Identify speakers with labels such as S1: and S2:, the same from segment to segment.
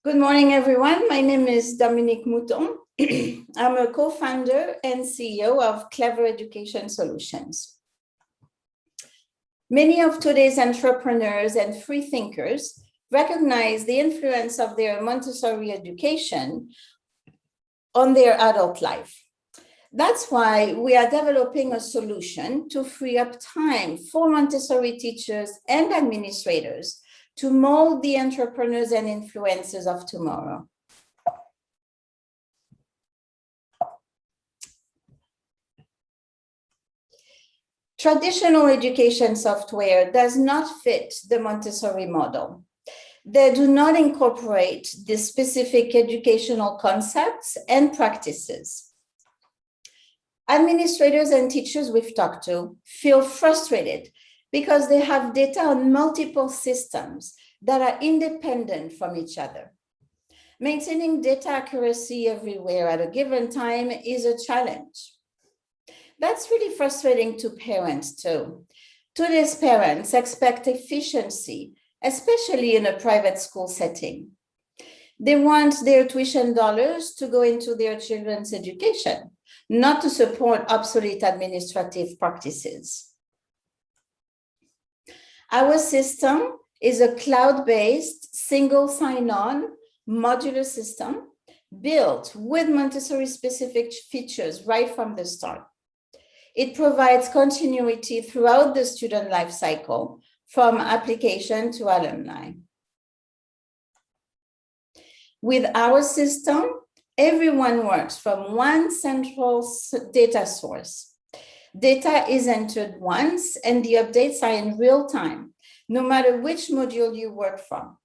S1: Good morning, everyone. My name is Dominique Mouthon. I'm a co-founder and CEO of Clever Education Solutions. Many of today's entrepreneurs and free thinkers recognize the influence of their Montessori education on their adult life. That's why we are developing a solution to free up time for Montessori teachers and administrators to mold the entrepreneurs and influencers of tomorrow. Traditional education software does not fit the Montessori model. They do not incorporate the specific educational concepts and practices. Administrators and teachers we've talked to feel frustrated because they have data on multiple systems that are independent from each other. Maintaining data accuracy everywhere at a given time is a challenge. That's really frustrating to parents too. Today's parents expect efficiency, especially in a private school setting. They want their tuition dollars to go into their children's education, not to support obsolete administrative practices. Our system is a cloud-based, single sign-on, modular system built with Montessori-specific features right from the start. It provides continuity throughout the student life cycle, from application to alumni. With our system, everyone works from one central data source. Data is entered once and the updates are in real time, no matter which module you work from.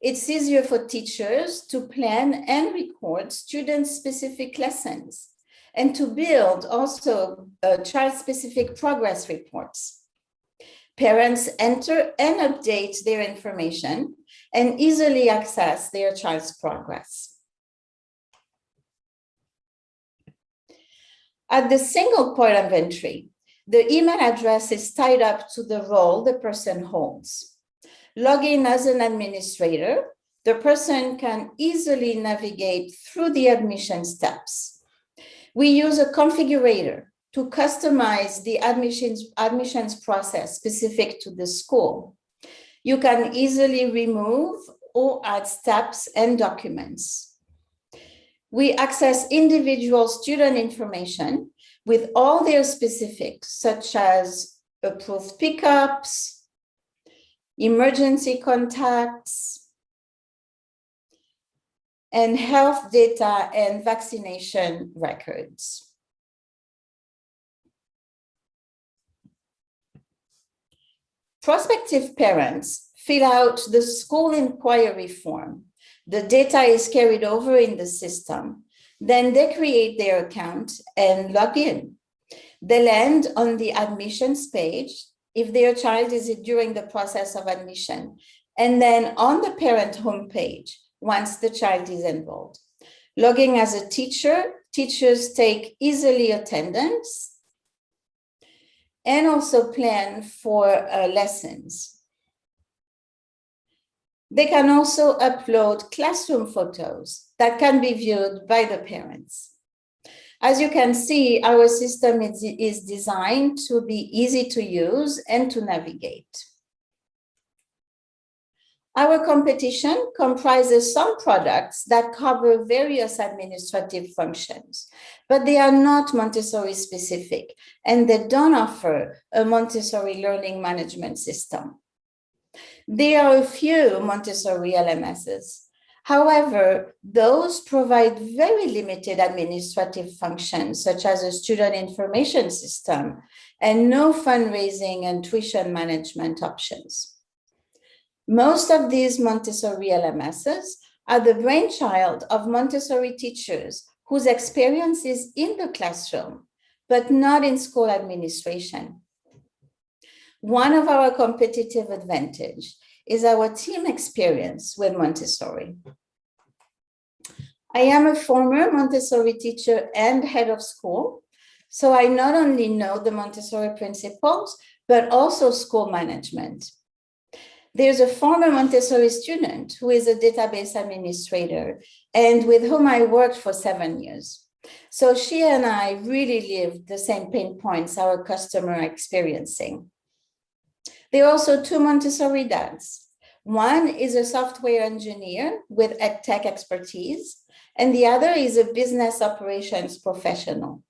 S1: It's easier for teachers to plan and record student-specific lessons and to build also child-specific progress reports. Parents enter and update their information and easily access their child's progress. At the single point of entry, the email address is tied up to the role the person holds. Log in as an administrator, the person can easily navigate through the admission steps. We use a configurator to customize the admissions process specific to the school. You can easily remove or add steps and documents. We access individual student information with all their specifics, such as approved pickups, emergency contacts, and health data and vaccination records. Prospective parents fill out the school inquiry form. The data is carried over in the system. Then they create their account and log in. They land on the admissions page if their child is during the process of admission, and then on the parent homepage once the child is enrolled. Logging as a teacher, teachers take easily attendance and also plan for lessons. They can also upload classroom photos that can be viewed by the parents. As you can see, our system is designed to be easy to use and to navigate. Our competition comprises some products that cover various administrative functions, but they are not Montessori specific, and they don't offer a Montessori learning management system. There are a few Montessori LMSs. However, those provide very limited administrative functions, such as a student information system, and no fundraising and tuition management options. Most of these Montessori LMSs are the brainchild of Montessori teachers whose experience is in the classroom, but not in school administration. One of our competitive advantages is our team experience with Montessori. I am a former Montessori teacher and head of school, so I not only know the Montessori principles, but also school management. There's a former Montessori student who is a database administrator and with whom I worked for 7 years. So she and I really lived the same pain points our customers are experiencing. There are also 2 Montessori dads. One is a software engineer with tech expertise, and the other is a business operations professional.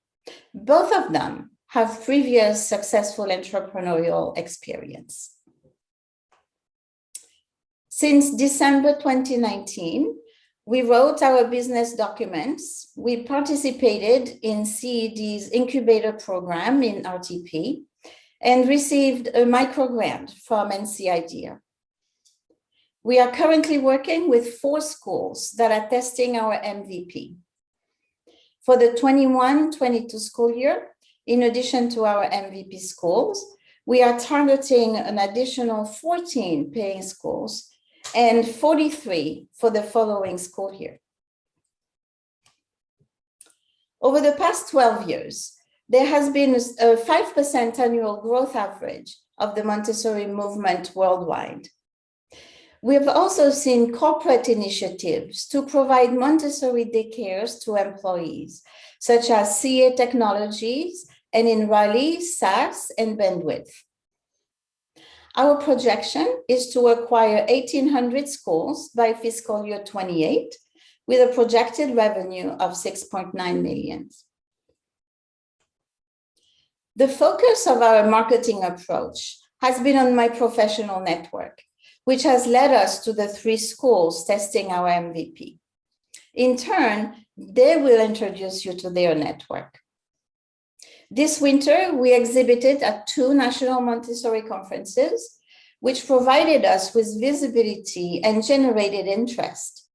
S1: Both of them have previous successful entrepreneurial experience. Since December 2019, we wrote our business documents. We participated in CED's incubator program in RTP and received a microgrant from NCIDEA. We are currently working with 4 schools that are testing our MVP. For the 21-22 school year, in addition to our MVP schools, we are targeting an additional 14 paying schools and 43 for the following school year. Over the past 12 years, there has been a 5% annual growth average of the Montessori movement worldwide. We have also seen corporate initiatives to provide Montessori daycares to employees, such as CA Technologies, and in Raleigh, SAS, and Bandwidth. Our projection is to acquire 1,800 schools by fiscal year 28, with a projected revenue of $6.9 million. The focus of our marketing approach has been on my professional network, which has led us to the 3 schools testing our MVP. In turn, they will introduce you to their network. This winter, we exhibited at 2 national Montessori conferences, which provided us with visibility and generated interest.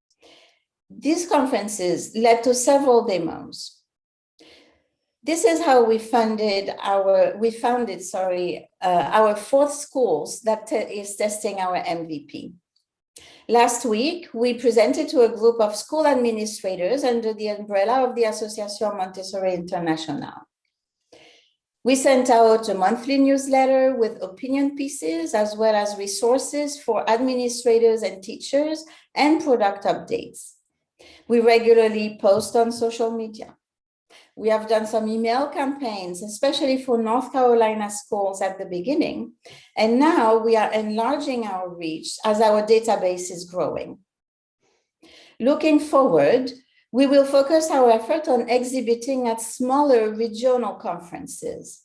S1: These conferences led to several demos. This is how we founded our 4th schools that is testing our MVP. Last week, we presented to a group of school administrators under the umbrella of the Association Montessori International. We sent out a monthly newsletter with opinion pieces as well as resources for administrators and teachers and product updates. We regularly post on social media. We have done some email campaigns, especially for North Carolina schools at the beginning, and now we are enlarging our reach as our database is growing. Looking forward, we will focus our effort on exhibiting at smaller regional conferences.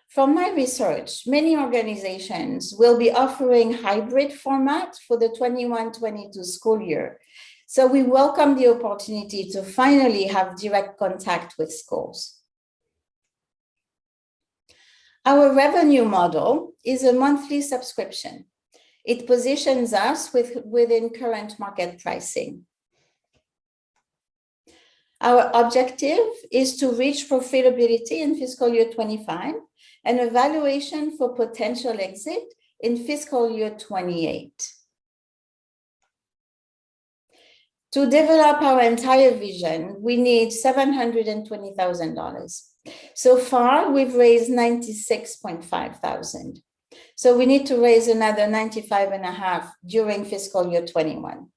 S1: From my research, many organizations will be offering hybrid format for the 21-22 school year. So we welcome the opportunity to finally have direct contact with schools. Our revenue model is a monthly subscription. It positions us within current market pricing. Our objective is to reach profitability in fiscal year 25 and evaluation for potential exit in fiscal year 28. To develop our entire vision, we need $720,000. So far, we've raised $96,500. So we need to raise another $95,500 during fiscal year 21.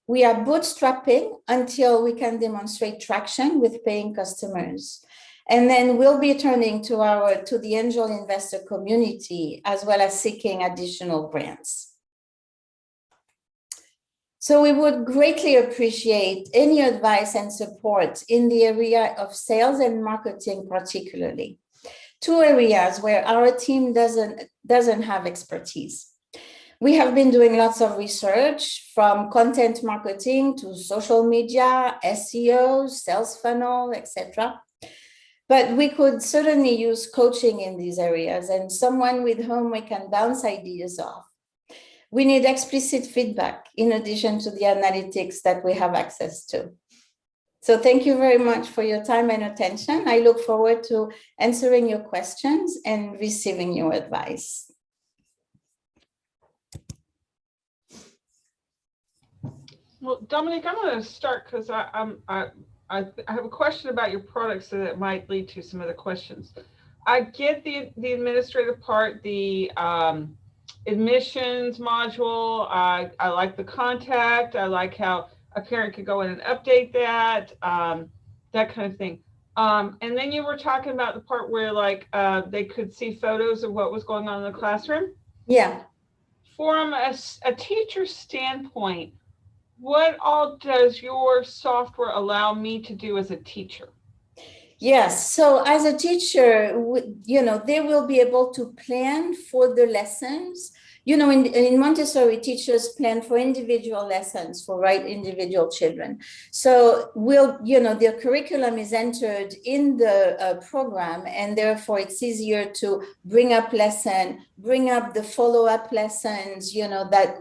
S1: We are bootstrapping until we can demonstrate traction with paying customers. And then we'll be turning to the angel investor community, as well as seeking additional grants. So we would greatly appreciate any advice and support in the area of sales and marketing, particularly. 2 areas where our team doesn't have expertise. We have been doing lots of research, from content marketing to social media, SEO, sales funnel, etc. But we could certainly use coaching in these areas and someone with whom we can bounce ideas off. We need explicit feedback in addition to the analytics that we have access to. So thank you very much for your time and attention. I look forward to answering your questions and receiving your advice.
S2: Well, Dominique, I'm going to start because I have a question about your products that might lead to some of the questions. I get the administrative part, it's admissions module. I like the contact. I like how a parent could go in and update that, that kind of thing. And then you were talking about the part where like they could see photos of what was going on in the classroom.
S1: Yeah.
S2: From a teacher standpoint, what all does your software allow me to do as a teacher?
S1: Yes. So as a teacher, they will be able to plan for the lessons. In Montessori, teachers plan for individual lessons for individual children. So their curriculum is entered in the program, and therefore it's easier to bring up the follow-up lessons, that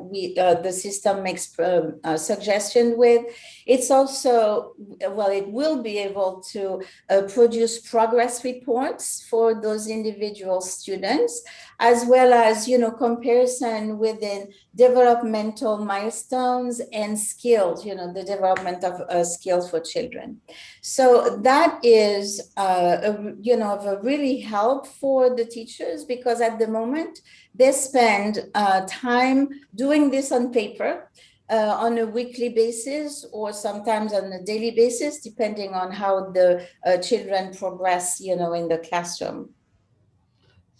S1: the system makes a suggestion with. It's also, it will be able to produce progress reports for those individual students, as well as, comparison within developmental milestones and skills, the development of skills for children. So that is, of a really help for the teachers, because at the moment they spend time doing this on paper, on a weekly basis, or sometimes on a daily basis, depending on how the children progress, in the classroom.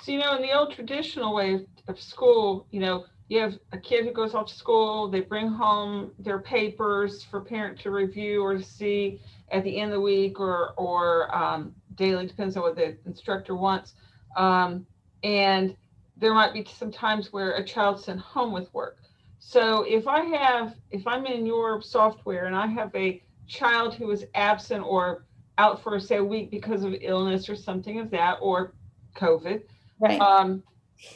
S2: So, in the old traditional way of school, you have a kid who goes off to school, they bring home their papers for parent to review or to see at the end of the week or daily, depends on what the instructor wants. And there might be some times where a child's sent home with work. So if I'm in your software and I have a child who is absent or out for, say, a week because of illness or something of that, or COVID,
S1: right.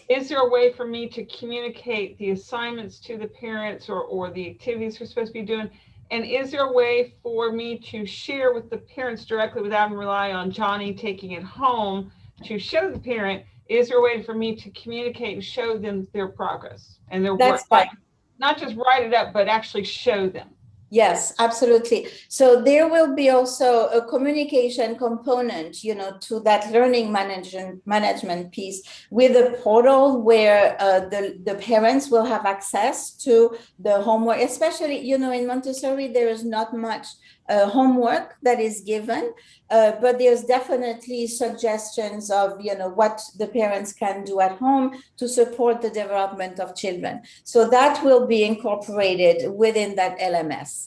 S2: Is there a way for me to communicate the assignments to the parents or the activities we're supposed to be doing? And is there a way for me to share with the parents directly without having to rely on Johnny taking it home to show the parent? Is there a way for me to communicate and show them their progress and their work?
S1: Right.
S2: Not just write it up, but actually show them.
S1: Yes, absolutely. So there will be also a communication component, to that learning management piece, with a portal where the parents will have access to the homework. Especially, in Montessori, there is not much homework that is given, but there's definitely suggestions of, what the parents can do at home to support the development of children. So that will be incorporated within that LMS.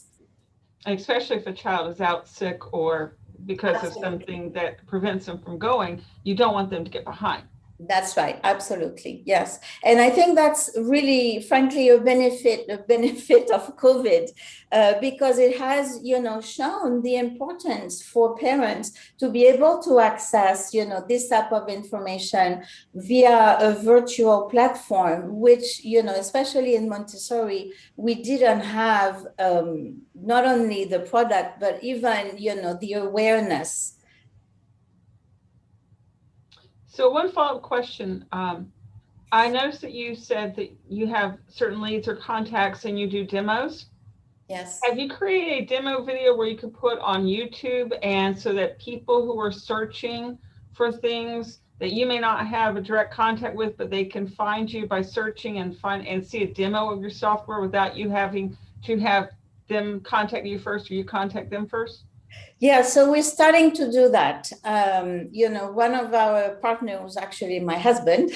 S2: Especially if a child is out sick or because of something that prevents them from going, you don't want them to get behind.
S1: That's right. Absolutely. Yes. And I think that's really, frankly, a benefit of COVID, because it has, shown the importance for parents to be able to access, this type of information via a virtual platform, which, especially in Montessori, we didn't have not only the product, but even, the awareness.
S2: So one follow-up question. I noticed that you said that you have certain leads or contacts and you do demos.
S1: Yes.
S2: Have you created a demo video where you could put on YouTube, and so that people who are searching for things that you may not have a direct contact with, but they can find you by searching and see a demo of your software without you having to have them contact you first or you contact them first?
S1: Yeah, so we're starting to do that. One of our partners, actually my husband,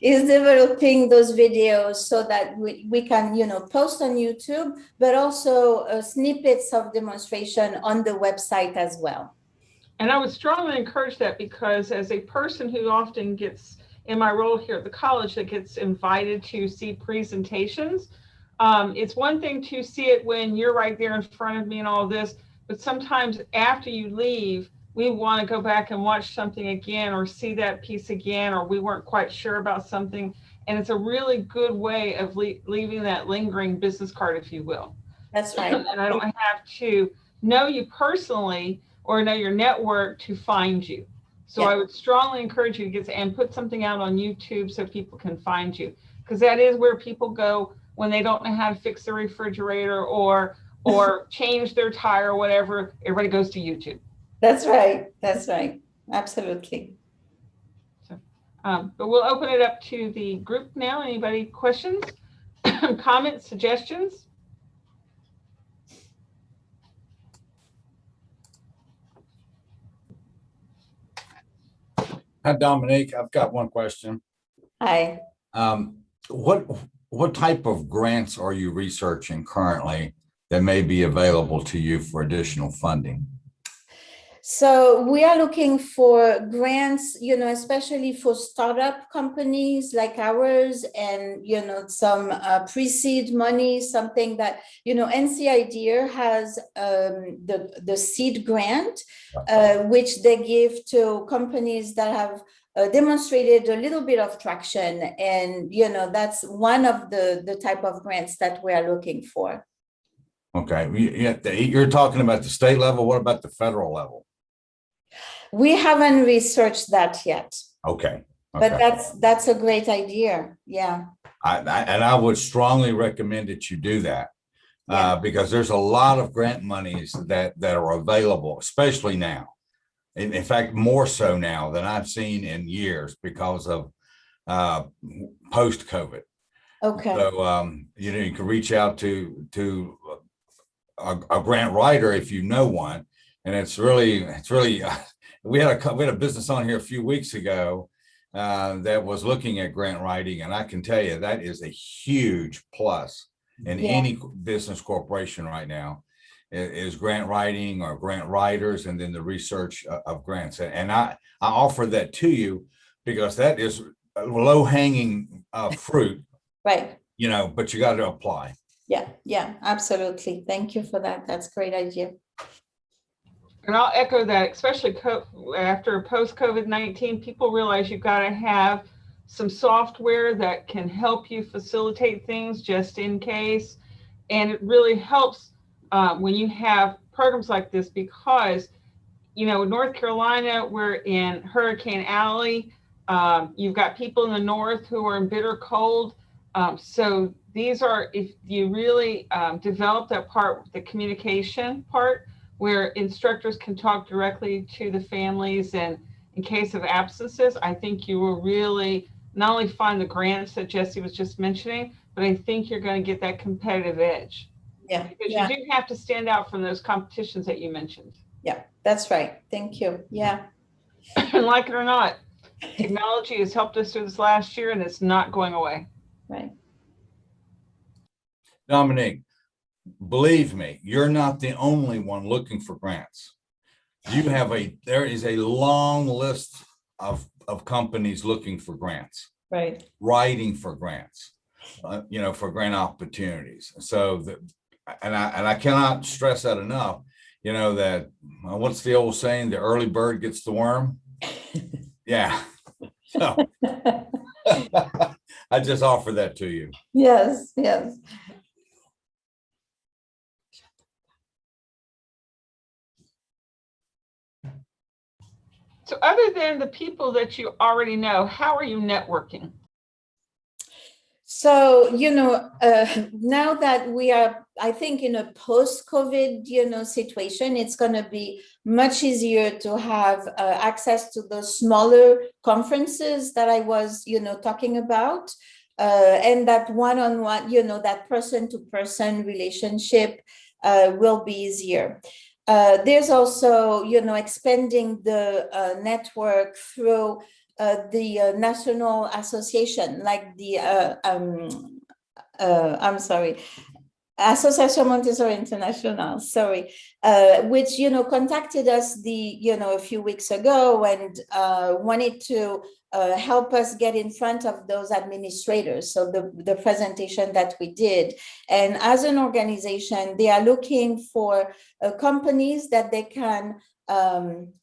S1: is developing those videos so that we can, post on YouTube, but also snippets of demonstration on the website as well.
S2: And I would strongly encourage that, because as a person who often gets, in my role here at the college, that gets invited to see presentations, it's one thing to see it when you're right there in front of me and all this, but sometimes after you leave, we want to go back and watch something again or see that piece again, or we weren't quite sure about something. And it's a really good way of leaving that lingering business card, if you will.
S1: That's right.
S2: And I don't have to know you personally or know your network to find you. So yeah. I would strongly encourage you to get and put something out on YouTube so people can find you, because that is where people go when they don't know how to fix the refrigerator or change their tire or whatever. Everybody goes to YouTube.
S1: That's right. That's right. Absolutely.
S2: So, But we'll open it up to the group now. Anybody questions, comments, suggestions?
S3: Hi, Dominique. I've got one question.
S1: Hi.
S3: What type of grants are you researching currently that may be available to you for additional funding?
S1: So we are looking for grants, especially for startup companies like ours, and, some pre-seed money, something that, NCIDEA has the seed grant, which they give to companies that have demonstrated a little bit of traction. And, that's one of the type of grants that we are looking for.
S3: Okay, you're talking about the state level. What about the federal level?
S1: We haven't researched that yet.
S3: Okay.
S1: But that's a great idea. Yeah.
S3: I would strongly recommend that you do that, because there's a lot of grant monies that are available, especially now. In fact, more so now than I've seen in years because of post-COVID.
S1: Okay.
S3: So you can reach out to a grant writer if you know one, and it's really. We had a business on here a few weeks ago that was looking at grant writing, and I can tell you that is a huge plus in any business corporation right now is grant writing or grant writers, and then the research of grants. And I offer that to you because that is low hanging fruit,
S1: right?
S3: But you got to apply.
S1: Yeah, absolutely. Thank you for that. That's a great idea.
S2: And I'll echo that, especially after post-COVID-19, people realize you've got to have some software that can help you facilitate things just in case. And it really helps when you have programs like this because, North Carolina, we're in Hurricane Alley. You've got people in the north who are in bitter cold. So these are, if you really develop that part, the communication part, where instructors can talk directly to the families, and in case of absences, I think you will really not only find the grants that Jesse was just mentioning, but I think you're going to get that competitive edge.
S1: Yeah.
S2: Because you do have to stand out from those competitions that you mentioned.
S1: Yeah, that's right. Thank you. Yeah.
S2: And like it or not, technology has helped us through this last year, and it's not going away.
S1: Right.
S3: Dominique, believe me, you're not the only one looking for grants. There is a long list of companies looking for grants,
S1: right?
S3: Writing for grants, for grant opportunities. So and I cannot stress that enough. That what's the old saying? The early bird gets the worm. Yeah. So I just offer that to you.
S1: Yes.
S2: So other than the people that you already know, how are you networking?
S1: So, now that we are, I think, in a post-COVID, situation, it's going to be much easier to have access to those smaller conferences that I was, talking about. And that one-on-one, that person-to-person relationship will be easier. There's also, expanding the network through the national association, like the Association Montessori International, which contacted us a few weeks ago and wanted to help us get in front of those administrators. So the presentation that we did, and as an organization, they are looking for companies that they can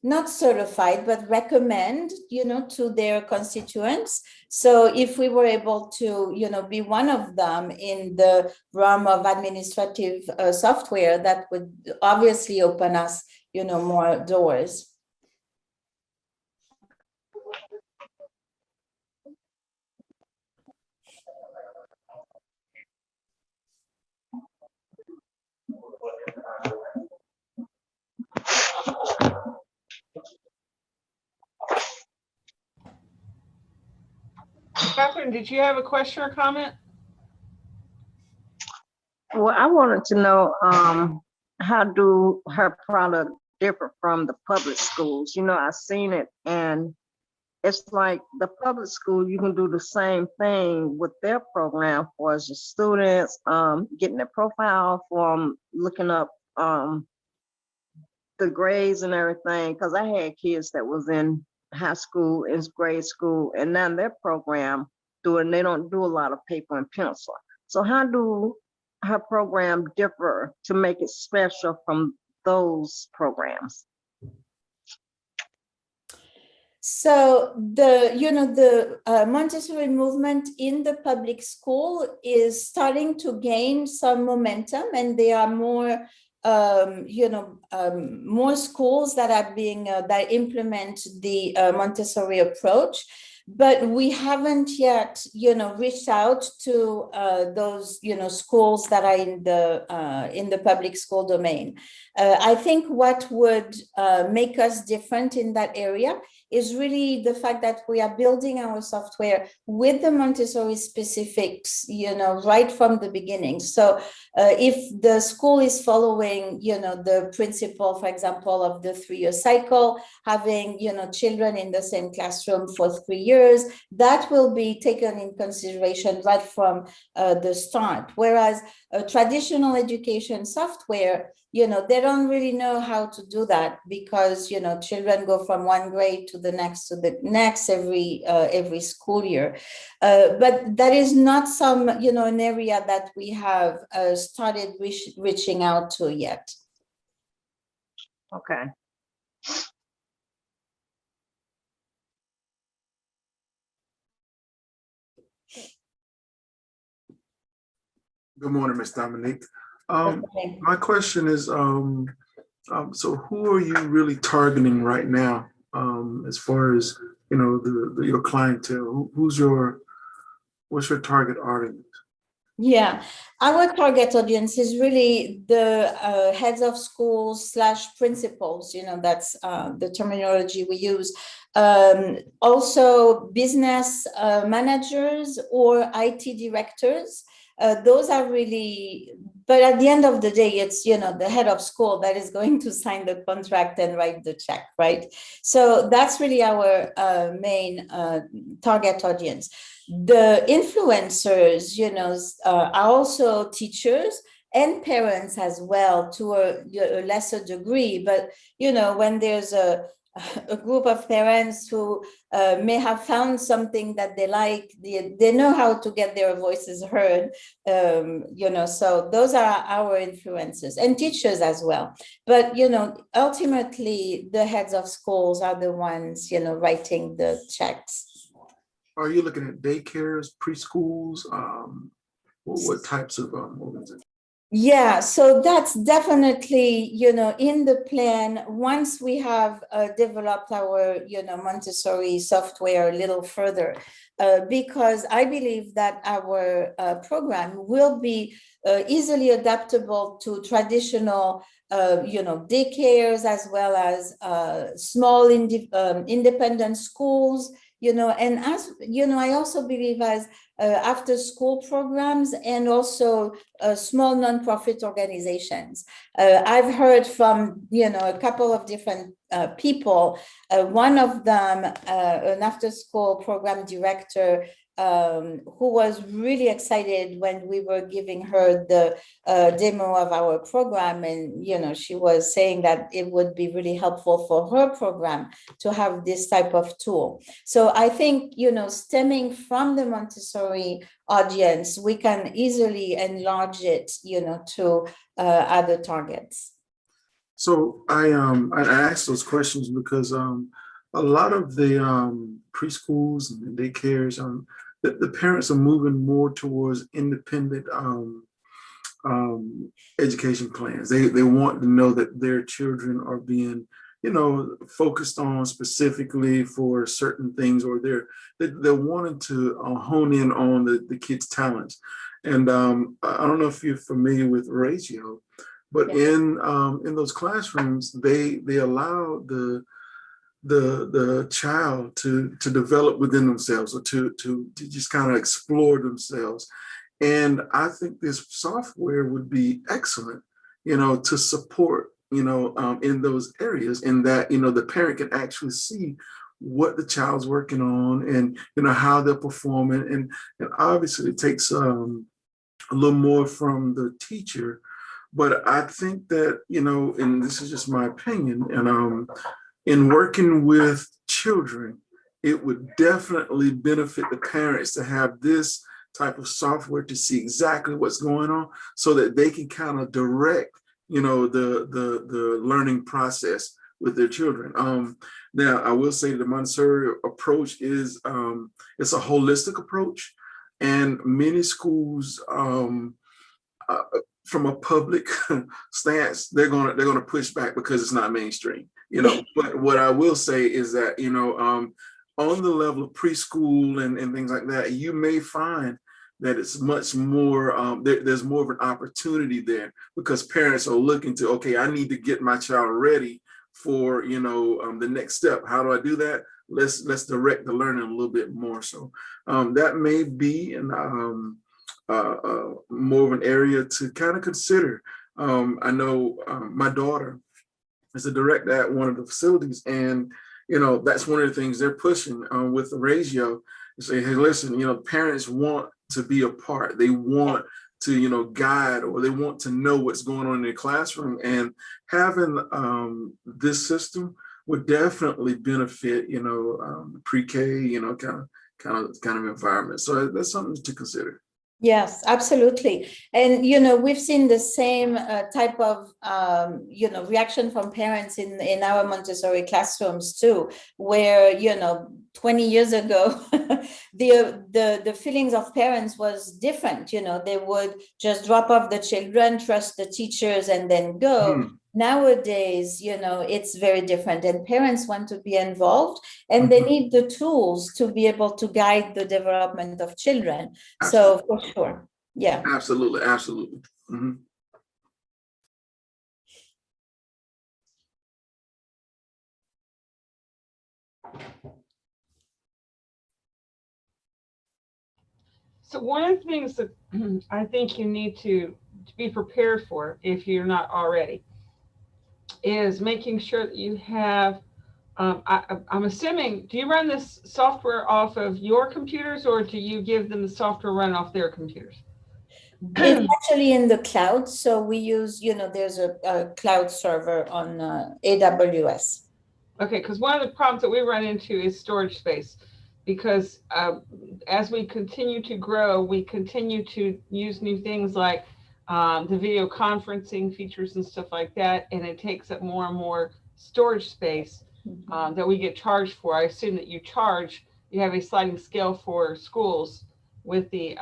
S1: not certified, but recommend, to their constituents. So if we were able to, be one of them in the realm of administrative software, that would obviously open us, more doors.
S2: did you have a question or comment?
S4: Well, I wanted to know how do her product differ from the public schools? You know, I've seen it, and it's like the public school, you can do the same thing with their program for as the students, getting their profile form, looking up the grades and everything. Because I had kids that was in high school, in grade school, and now their program they don't do a lot of paper and pencil. So how do her program differ to make it special from those programs?
S1: So the Montessori movement in the public school is starting to gain some momentum, and there are more more schools that are being that implement the Montessori approach. But we haven't yet, reached out to those, schools that are in the public school domain. I think what would make us different in that area is really the fact that we are building our software with the Montessori specifics, right from the beginning. So if the school is following, the principle, for example, of the 3-year cycle, having, children in the same classroom for 3 years, that will be taken in consideration right from the start. Whereas a traditional education software, they don't really know how to do that because, children go from one grade to the next every school year. But that is not an area that we have started reaching out to yet.
S4: Okay.
S5: Good morning, Ms. Dominique.
S1: Okay.
S5: My question is, so who are you really targeting right now, as far as your clientele? What's your target audience?
S1: Yeah, our target audience is really the heads of schools / principals, that's the terminology we use. Also business managers or IT directors. Those are really, but at the end of the day, it's, the head of school that is going to sign the contract and write the check, right? So that's really our main target audience. The influencers, are also teachers and parents as well to a lesser degree. But, when there's a group of parents who may have found something that they like, they know how to get their voices heard, so those are our influencers and teachers as well. But, ultimately the heads of schools are the ones, writing the checks.
S5: Are you looking at daycares, preschools? What types of organizations?
S1: Yeah, so that's definitely, in the plan once we have developed our, Montessori software a little further, because I believe that our program will be easily adaptable to traditional, daycares as well as small independent schools, and as, I also believe as after school programs and also small nonprofit organizations. I've heard from, a couple of different people. One of them, an after school program director, who was really excited when we were giving her the demo of our program. And, she was saying that it would be really helpful for her program to have this type of tool. So I think, stemming from the Montessori audience, we can easily enlarge it, to other targets.
S5: So I asked those questions because a lot of the preschools and daycares, the parents are moving more towards independent education plans. They want to know that their children are being, focused on specifically for certain things, or they're wanting to hone in on the kids' talents. And I don't know if you're familiar with Ratio, but in those classrooms, they allow the the child to develop within themselves, or to just kind of explore themselves. And I think this software would be excellent, to support, in those areas, in that, the parent can actually see what the child's working on, and, how they're performing. And obviously it takes a little more from the teacher, but I think that, and this is just my opinion, and in working with children, it would definitely benefit the parents to have this type of software to see exactly what's going on, so that they can kind of direct, the learning process with their children. Now, I will say the Montessori approach is it's a holistic approach, and many schools, from a public stance, they're gonna push back because it's not mainstream, But what I will say is that, on the level of preschool and things like that, you may find that it's much more, there's more of an opportunity there, because parents are looking to, okay, I need to get my child ready for, the next step. How do I do that? Let's direct the learning a little bit more. So that may be more of an area to kind of consider. I know my daughter is a director at one of the facilities, and that's one of the things they're pushing with the ratio. They say, hey, listen, parents want to be a part. They want to, guide, or they want to know what's going on in their classroom, and having this system would definitely benefit, pre-K, kind of environment. So that's something to consider.
S1: Yes, absolutely. And, we've seen the same type of, reaction from parents in our Montessori classrooms too, where, 20 years ago, the feelings of parents was different. They would just drop off the children, trust the teachers, and then go. Nowadays, it's very different, and parents want to be involved, and they need the tools to be able to guide the development of children. Absolutely. So for sure. Yeah.
S5: Absolutely. Absolutely. Mm-hmm.
S2: So one of the things that I think you need to be prepared for, if you're not already, is making sure that you have, I'm assuming, do you run this software off of your computers, or do you give them the software run off their computers?
S1: It's actually in the cloud. So we use, there's a cloud server on AWS.
S2: Okay, because one of the problems that we run into is storage space, because as we continue to grow, we continue to use new things like the video conferencing features and stuff like that, and it takes up more and more storage space that we get charged for. I assume that you have a sliding scale for schools with the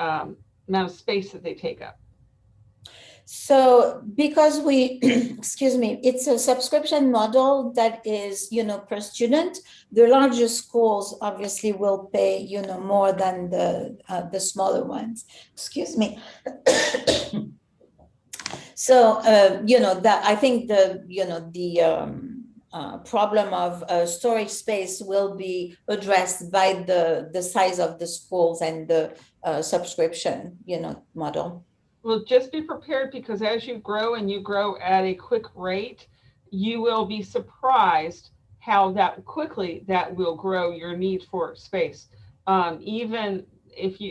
S2: amount of space that they take up.
S1: So because we, excuse me, it's a subscription model that is, per student. The larger schools obviously will pay, more than the smaller ones. Excuse me. So, that I think the problem of storage space will be addressed by the size of the schools and the subscription, model.
S2: Well, just be prepared, because as you grow, and you grow at a quick rate, you will be surprised how that quickly that will grow your need for space. Even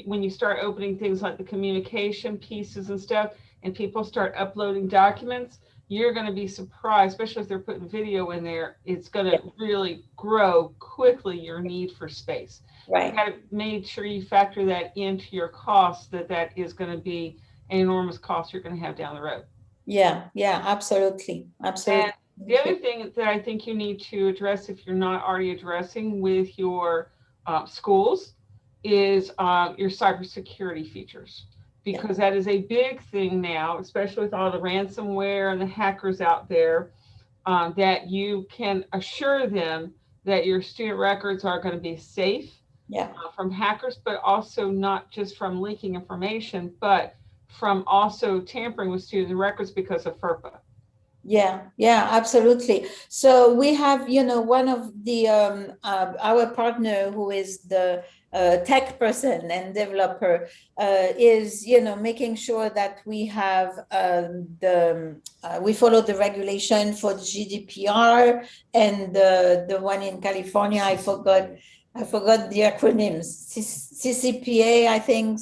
S2: when you start opening things like the communication pieces and stuff, and people start uploading documents, you're going to be surprised, especially if they're putting video in there. It's going to really grow quickly, your need for space.
S1: Right.
S2: You got to make sure you factor that into your costs, that is going to be an enormous cost you're going to have down the road.
S1: Yeah, absolutely. Absolutely.
S2: And the other thing that I think you need to address, if you're not already addressing with your schools, is your cybersecurity features, because that is a big thing now, especially with all the ransomware and the hackers out there, that you can assure them that your student records are going to be safe from hackers, but also not just from leaking information, but from also tampering with student records because of FERPA.
S1: Yeah, yeah, absolutely. So we have, one of the our partner who is the tech person and developer is, making sure that we have we follow the regulation for GDPR and the one in California. I forgot the acronyms. CCPA, I think.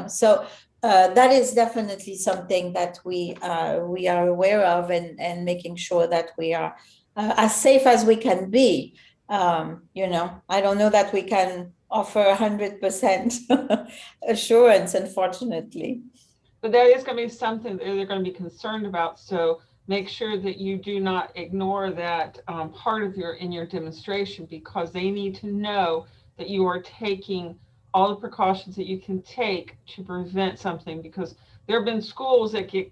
S1: So. That is definitely something that we are aware of, and making sure that we are as safe as we can be. I don't know that we can offer 100% assurance, unfortunately.
S2: But that is going to be something that they're going to be concerned about. So make sure that you do not ignore that part of in your demonstration, because they need to know that you are taking all the precautions that you can take to prevent something, because there have been schools that get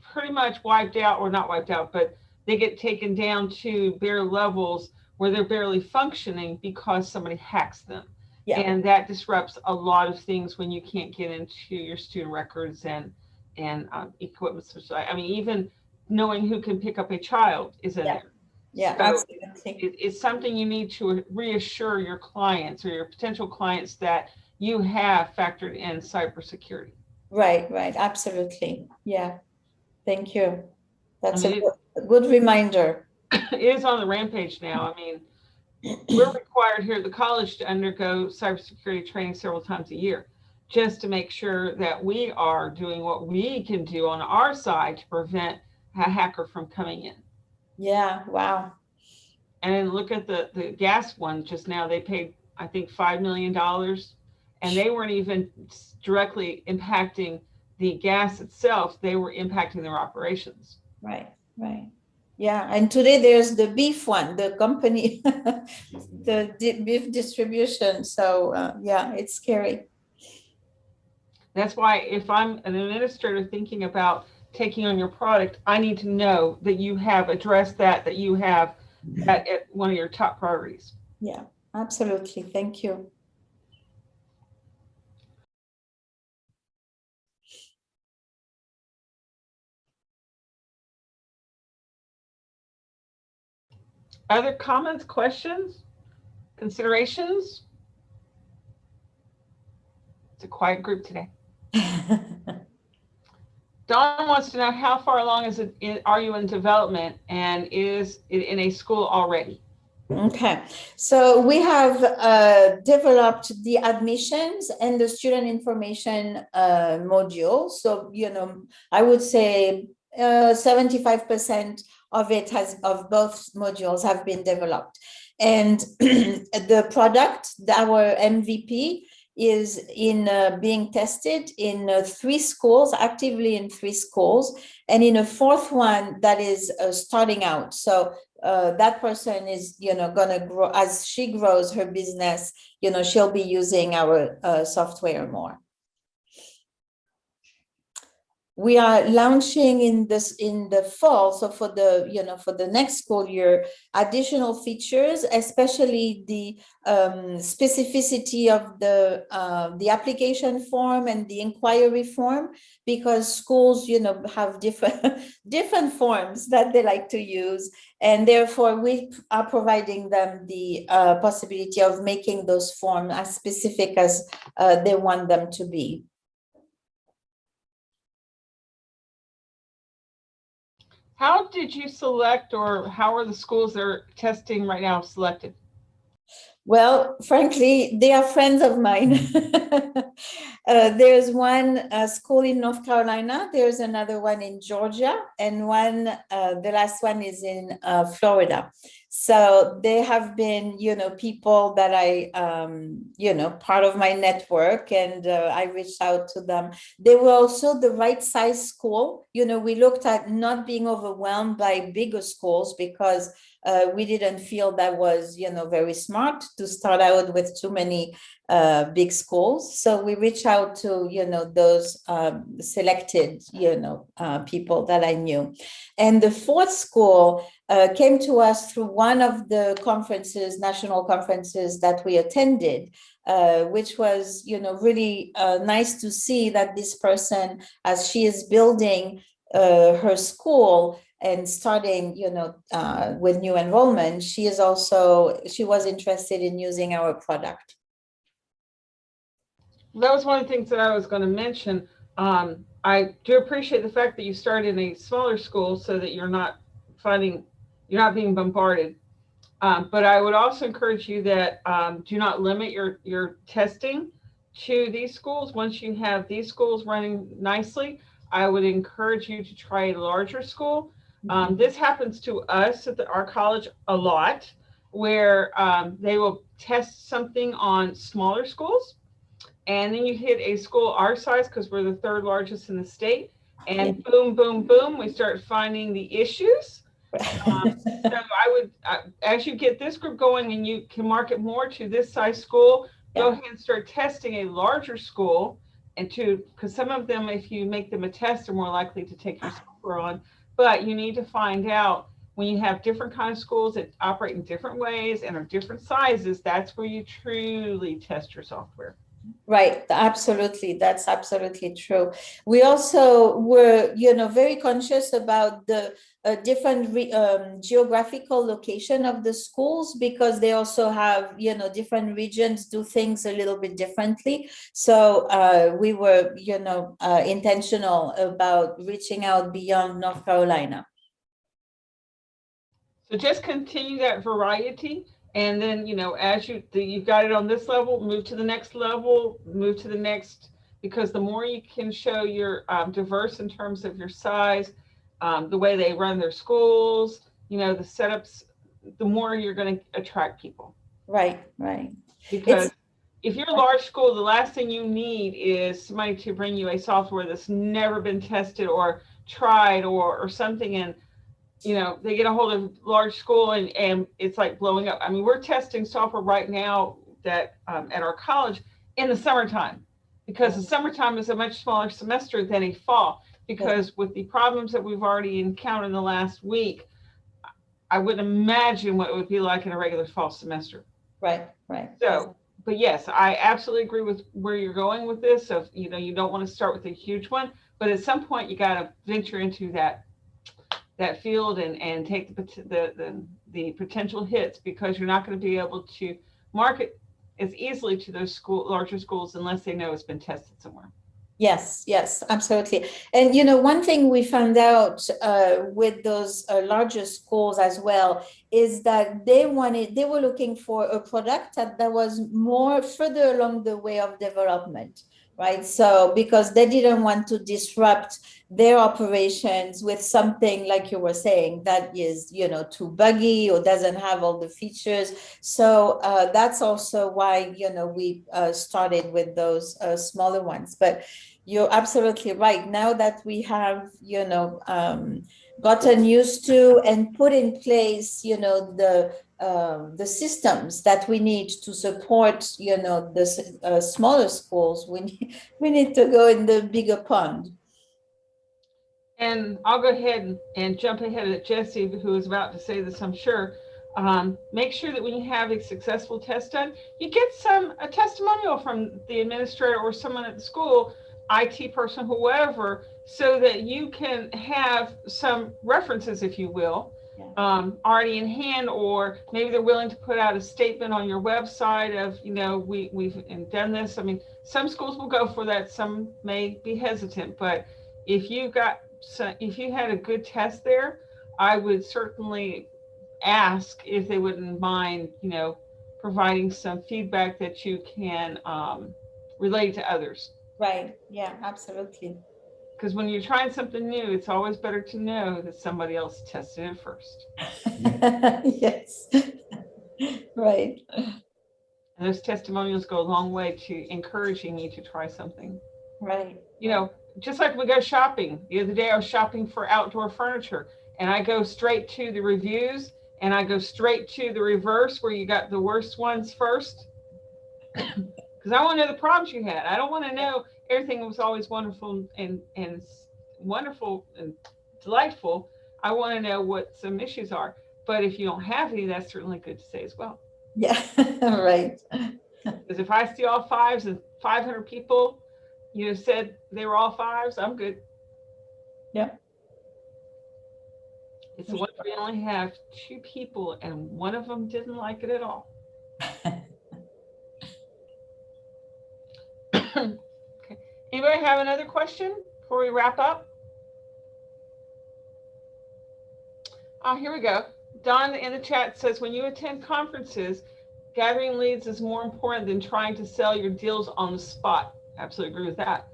S2: pretty much wiped out, or not wiped out, but they get taken down to bare levels where they're barely functioning because somebody hacks them. Yeah. And that disrupts a lot of things when you can't get into your student records and equipment. I mean, even knowing who can pick up a child is in there.
S1: Yeah,
S2: so
S1: absolutely.
S2: It's something you need to reassure your clients or your potential clients that you have factored in cybersecurity.
S1: Right, absolutely. Yeah, thank you. That's a good reminder.
S2: It is on the rampage now. I mean, we're required here at the college to undergo cybersecurity training several times a year, just to make sure that we are doing what we can do on our side to prevent a hacker from coming in.
S1: Yeah, wow.
S2: And then look at the gas one just now. They paid, I think, $5 million, and they weren't even directly impacting the gas itself. They were impacting their operations.
S1: Right. Yeah, and today there's the beef one, the company, the beef distribution. So yeah, it's scary.
S2: That's why if I'm an administrator thinking about taking on your product, I need to know that you have addressed that you have that at one of your top priorities.
S1: Yeah, absolutely. Thank you.
S2: Other comments, questions, considerations? It's a quiet group today. Dawn wants to know, how far along are you in development, and is it in a school already?
S1: Okay, so we have developed the admissions and the student information module. So, I would say 75% of both modules have been developed. And the product, our MVP, is being tested in 3 schools, actively in 3 schools, and in a 4th one that is starting out. So that person is, going to grow as she grows her business. She'll be using our software more. We are launching in the fall, so for the next school year, additional features, especially the specificity of the application form and the inquiry form, because schools have different forms that they like to use, and therefore we are providing them the possibility of making those forms as specific as they want them to be.
S2: How did you select, or how are the schools that are testing right now selected?
S1: Well, frankly, they are friends of mine. There's one school in North Carolina, there's another one in Georgia, and the last one is in Florida. So they have been, people that I, part of my network, and I reached out to them. They were also the right size school. We looked at not being overwhelmed by bigger schools, because we didn't feel that was, very smart to start out with too many big schools. So we reached out to, those selected, people that I knew. And the 4th school came to us through one of the conferences, national conferences that we attended, which was, really nice to see that this person, as she is building her school and starting, with new enrollment, she was interested in using our product.
S2: That was one of the things that I was going to mention. I do appreciate the fact that you started in a smaller school so that you're not being bombarded. But I would also encourage you that do not limit your testing to these schools. Once you have these schools running nicely, I would encourage you to try a larger school. This happens to us at our college a lot, where they will test something on smaller schools. And then you hit a school our size, because we're the third largest in the state. And boom, boom, boom, we start finding the issues. So I would, as you get this group going and you can market more to this size school, go ahead and start testing a larger school, because some of them, if you make them a test, are more likely to take your software on. But you need to find out, when you have different kinds of schools that operate in different ways and are different sizes, that's where you truly test your software.
S1: Right, absolutely. That's absolutely true. We also were, very conscious about the different geographical location of the schools, because they also have, different regions do things a little bit differently. So we were, intentional about reaching out beyond North Carolina.
S2: So just continue that variety. And then, as you've got it on this level, move to the next level, move to the next, because the more you can show you're diverse in terms of your size, the way they run their schools, the setups, the more you're going to attract people.
S1: Right.
S2: Because if you're a large school, the last thing you need is somebody to bring you a software that's never been tested or tried or something, and they get a hold of large school and it's like blowing up. I mean, we're testing software right now that at our college in the summertime, because the summertime is a much smaller semester than a fall, because with the problems that we've already encountered in the last week, I wouldn't imagine what it would be like in a regular fall semester.
S1: Right.
S2: So, but yes, I absolutely agree with where you're going with this. So, you don't want to start with a huge one, but at some point you got to venture into that field and take the potential hits, because you're not going to be able to market as easily to those larger schools unless they know it's been tested somewhere.
S1: Yes, absolutely. And, one thing we found out with those larger schools as well is that they were looking for a product that was more further along the way of development. Right. So because they didn't want to disrupt their operations with something, like you were saying, that is, too buggy or doesn't have all the features. So that's also why, we started with those smaller ones. But you're absolutely right. Now that we have, gotten used to and put in place, the systems that we need to support, the smaller schools, we need to go in the bigger pond.
S2: And I'll go ahead and jump ahead of Jesse, who is about to say this, I'm sure. Make sure that when you have a successful test done, you get a testimonial from the administrator or someone at the school, IT person, whoever, so that you can have some references, if you will, already in hand, or maybe they're willing to put out a statement on your website of, we've done this. I mean, some schools will go for that. Some may be hesitant, but if you had a good test there, I would certainly ask if they wouldn't mind, providing some feedback that you can relate to others.
S1: Right. Yeah, absolutely.
S2: Because when you're trying something new, it's always better to know that somebody else tested it first.
S1: Yes. Right.
S2: And those testimonials go a long way to encouraging you to try something.
S1: Right.
S2: Just like we go shopping. The other day I was shopping for outdoor furniture, and I go straight to the reviews, and I go straight to the reverse where you got the worst ones first. Because I want to know the problems you had. I don't want to know everything was always wonderful and wonderful and delightful. I want to know what some issues are. But if you don't have any, that's certainly good to say as well.
S1: Yeah, right.
S2: Because if I see all fives and 500 people, said they were all fives, I'm good.
S1: Yeah.
S2: It's the one we only have 2 people and one of them didn't like it at all. Okay. Anybody have another question before we wrap up? Here we go. Don in the chat says, when you attend conferences, gathering leads is more important than trying to sell your deals on the spot. Absolutely agree with that.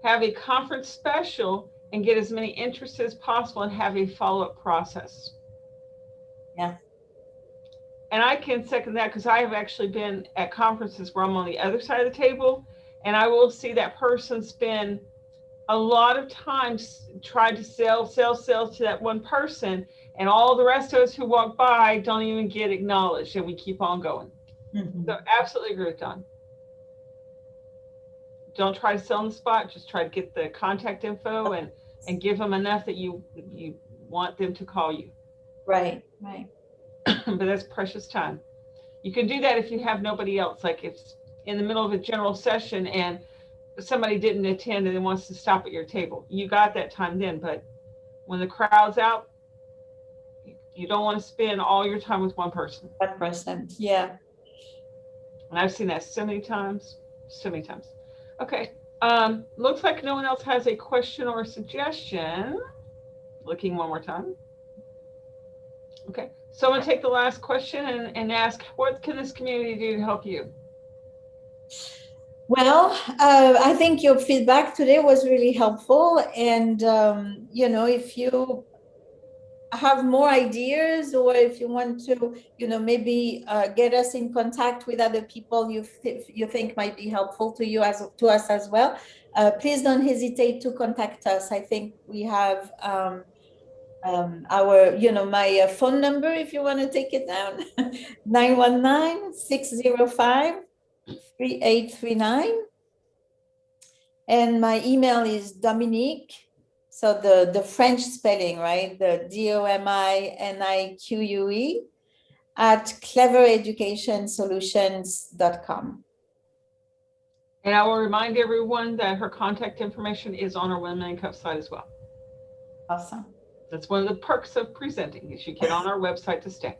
S2: Have a conference special and get as many interests as possible and have a follow-up process.
S1: Yeah.
S2: And I can second that because I have actually been at conferences where I'm on the other side of the table and I will see that person spend a lot of time trying to sell to that one person, and all the rest of us who walk by don't even get acknowledged, and we keep on going.
S1: Mhm.
S2: So absolutely agree with Don. Don't try to sell on the spot, just try to get the contact info and give them enough that you want them to call you.
S1: Right, right.
S2: But that's precious time. You can do that if you have nobody else, like if in the middle of a general session and somebody didn't attend and wants to stop at your table. You got that time then, but when the crowd's out, you don't want to spend all your time with one person.
S1: 100%, yeah.
S2: And I've seen that so many times, so many times. Okay, looks like no one else has a question or a suggestion. Looking one more time. Okay, so I'm gonna take the last question and ask, what can this community do to help you?
S1: Well, I think your feedback today was really helpful. And, you know, if you have more ideas or if you want to, you know, maybe get us in contact with other people you think might be helpful to you to us as well, please don't hesitate to contact us. I think we have our, you know, my phone number, if you want to take it down, 919-605-3839. And my email is Dominique, so the French spelling, right? The DOMINIQUE @clevereducationsolutions.com.
S2: And I will remind everyone that her contact information is on our Women in Cup site as well.
S1: Awesome.
S2: That's one of the perks of presenting, is you get on our website to stay.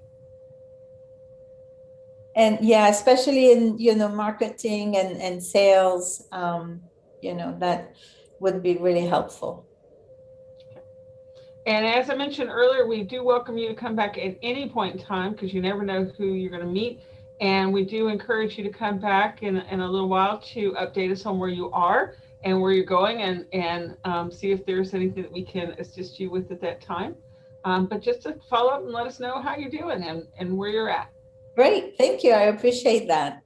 S1: And yeah, especially in, you know, marketing and sales, you know, that would be really helpful.
S2: And as I mentioned earlier, we do welcome you to come back at any point in time because you never know who you're going to meet. And we do encourage you to come back in a little while to update us on where you are and where you're going and see if there's anything that we can assist you with at that time. But just to follow up and let us know how you're doing and where you're at.
S1: Great. Thank you. I appreciate that.